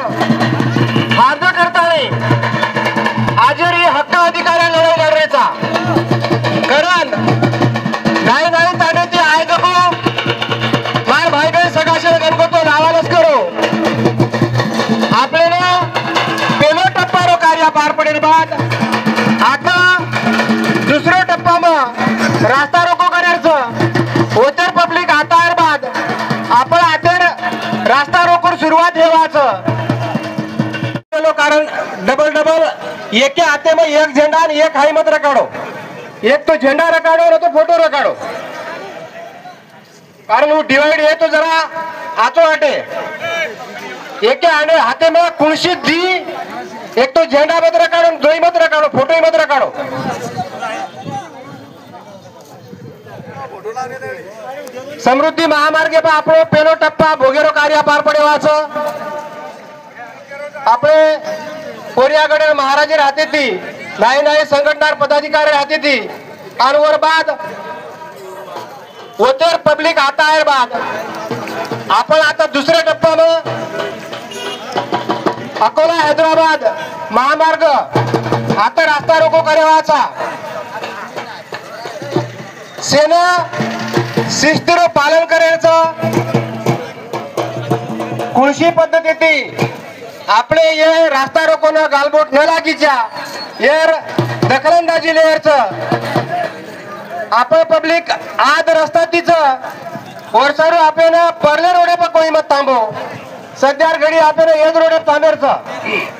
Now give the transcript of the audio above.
अर्ज करताना आजरी हक्क अधिकाऱ्या लढाई लढण्याचा कारण नाही ताण्याची आय गो मार भाई बहन सगाशे गणपतो लावालच करो आपल्याला पेलो टप्पा रो कार्य पार पडेल बाद आता दुसरा टप्पा मग रास्ता रोको करायचं ओतर पब्लिक आता बाद आपण आतर रास्ता रोको सुरुवात हेवाचं कारण डबल एके आते में एक झंडा आणि एक हाई मत रकाडो एक तो झंडा रकाडो ना तो फोटो रकाडो कारण वो डिवाइड है तो जरा आतो आटे एक आने हाथे में कुणशी दी एक तो झंडा मत रकाडो दोई मत रकाडो फोटो ही मत रकाडो समृद्धी महामार्गे पर आपलो पेलो टप्पा भोगेरो कार्य पार पडेवाचं आपले कोरियागड महाराज राहते ती नाही संघटनार पदाधिकारी राहते ती आणि वर बाद ओतर पब्लिक आता आहे बाद आपण आता दुसऱ्या टप्प्यावर अकोला हैदराबाद महामार्ग आता रास्ता रोको करावाचा सेना शिस्तीचं पालन करायचं कुणशी पद्धती आपले ये रास्ता रोको न गालबोट न लागीच्या येर दखलंदाजी लेयरचं आपण पब्लिक आज रस्ता तिचं वर्षारू आपण परले रोडे पर कोई मत थांबो सध्या घडी आपण येज रोडे थांबेरचं